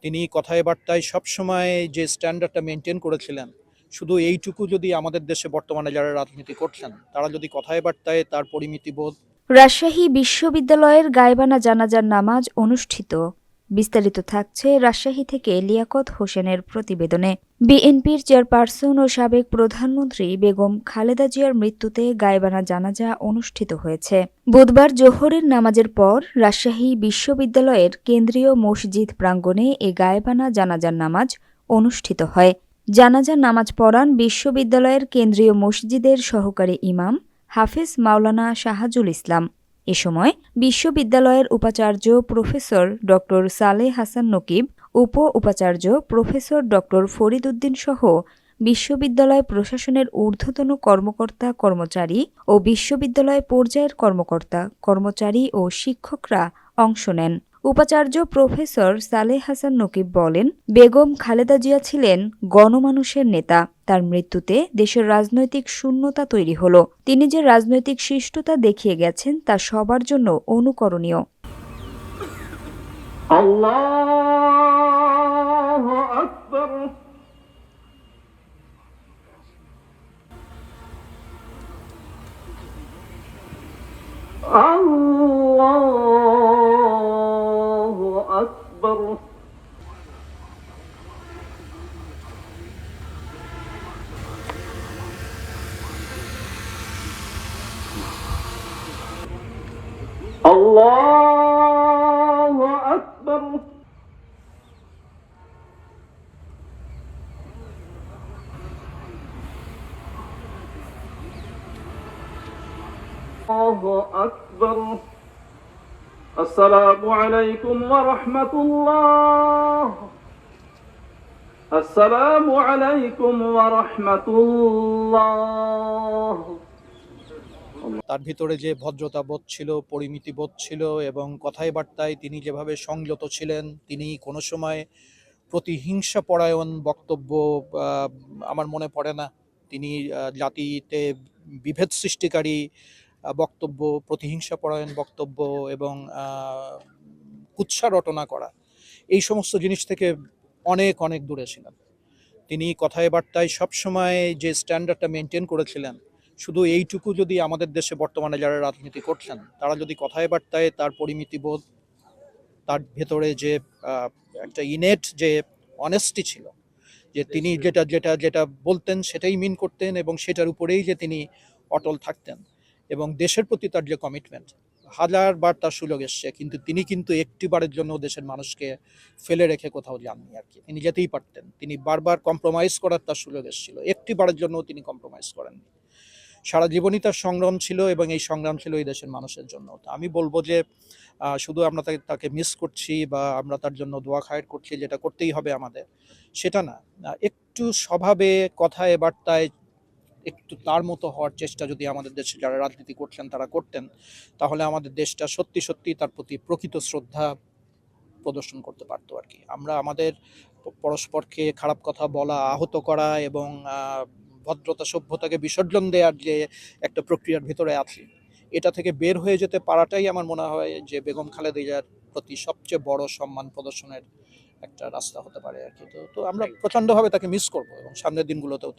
তিনি কথায় বার্তায় সবসময় যে স্ট্যান্ডার্ডটা মেনটেন করেছিলেন, শুধু এইটুকু যদি আমাদের দেশে বর্তমানে যারা রাজনীতি করছেন তারা যদি কথায় বার্তায় তার পরিমিতিবোধ। রাজশাহী বিশ্ববিদ্যালয়ের গায়েবানা জানাজার নামাজ অনুষ্ঠিত। বিস্তারিত থাকছে রাজশাহী থেকে লিয়াকত হোসেনের প্রতিবেদনে। বিএনপির চেয়ারপারসন ও সাবেক প্রধানমন্ত্রী বেগম খালেদা জিয়ার মৃত্যুতে গায়েবানা জানাজা অনুষ্ঠিত হয়েছে। বুধবার জোহরের নামাজের পর রাজশাহী বিশ্ববিদ্যালয়ের কেন্দ্রীয় মসজিদ প্রাঙ্গণে এ গায়েবানা জানাজার নামাজ অনুষ্ঠিত হয়। জানাজার নামাজ পড়ান বিশ্ববিদ্যালয়ের কেন্দ্রীয় মসজিদের সহকারী ইমাম হাফেজ মাওলানা শাহাজুল ইসলাম। এ সময় বিশ্ববিদ্যালয়ের উপাচার্য প্রফেসর ড সালেহ হাসান নকিব, উপাচার্য প্রফেসর ড ফরিদ উদ্দিন সহ বিশ্ববিদ্যালয় প্রশাসনের ঊর্ধ্বতন কর্মকর্তা কর্মচারী ও বিশ্ববিদ্যালয় পর্যায়ের কর্মকর্তা কর্মচারী ও শিক্ষকরা অংশ নেন। উপাচার্য প্রফেসর সালেহ হাসান নকিব বলেন, বেগম খালেদা জিয়া ছিলেন গণমানুষের নেতা। তার মৃত্যুতে দেশের রাজনৈতিক শূন্যতা তৈরি হলো। তিনি যে রাজনৈতিক শিষ্টতা দেখিয়ে গেছেন তা সবার জন্য অনুকরণীয়। আল্লাহু আকবার। আল্লাহু আকবার। আল্লাহু আকবার। আল্লাহু আকবার। আসসালামু আলাইকুম ওয়া রাহমাতুল্লাহ। আসসালামু আলাইকুম ওয়া রাহমাতুল্লাহ। তার ভিতরে যে ভদ্রতা বোধ ছিল, পরিমিতি বোধ ছিল এবং কথায় বার্তায় তিনি যেভাবে সংযত ছিলেন, তিনি কোনো সময় প্রতিহিংসা পরায়ণ বক্তব্য আমার মনে পড়ে না। তিনি জাতিতে বিভেদ সৃষ্টিকারী বক্তব্য, প্রতিহিংসা পরায়ণ বক্তব্য এবং কুৎসা রটনা করা, এই সমস্ত জিনিস থেকে অনেক অনেক দূরে ছিলেন। তিনি কথায় বার্তায় সবসময় যে স্ট্যান্ডার্ডটা মেনটেন করেছিলেন, শুধু এইটুকু যদি আমাদের দেশে বর্তমানে যারা রাজনীতি করছেন তারা যদি কথায় বার্তায় তার পরিমিতিবোধ, তার ভেতরে যে একটা ইনেট যে অনেস্টি ছিল, যে তিনি যেটা যেটা যেটা বলতেন সেটাই মিন করতেন এবং সেটার উপরেই যে তিনি অটল থাকতেন, এবং দেশের প্রতি তার যে কমিটমেন্ট, হাজারবার তার সুযোগ এসছে কিন্তু তিনি কিন্তু একটিবারের জন্য দেশের মানুষকে ফেলে রেখে কোথাও যাননি আর কি। তিনি যেতেই পারতেন, তিনি বারবার কম্প্রোমাইজ করার তার সুযোগ এসেছিল, একটিবারের জন্য তিনি কম্প্রোমাইজ করেননি। সারা জীবনই তার সংগ্রাম ছিল এবং এই সংগ্রাম ছিল এই দেশের মানুষের জন্য। তো আমি বলবো যে শুধু আমরা তাকে মিস করছি বা আমরা তার জন্য দোয়া খায়ের করছি, যেটা করতেই হবে আমাদের, সেটা না। একটু স্বভাবে, কথায় বার্তায় একটু তার মতো হওয়ার চেষ্টা যদি আমাদের দেশে যারা রাজনীতি করছেন তারা করতেন, তাহলে আমাদের দেশটা সত্যি সত্যি তার প্রতি প্রকৃত শ্রদ্ধা প্রদর্শন করতে পারতো আর কি। আমরা আমাদের পরস্পরকে খারাপ কথা বলা, আহত করা এবং ভদ্রতা সভ্যতাকে বিসর্জন দেওয়ার যে একটা প্রক্রিয়ার ভিতরে আছি, এটা থেকে বের হয়ে যেতে পারাটাই আমার মনে হয় যে বেগম খালেদা জিয়ার প্রতি সবচেয়ে বড় সম্মান প্রদর্শনের একটা রাস্তা হতে পারে আর কি। তো আমরা প্রচণ্ডভাবে তাকে মিস করবো এবং সামনের দিনগুলোতেও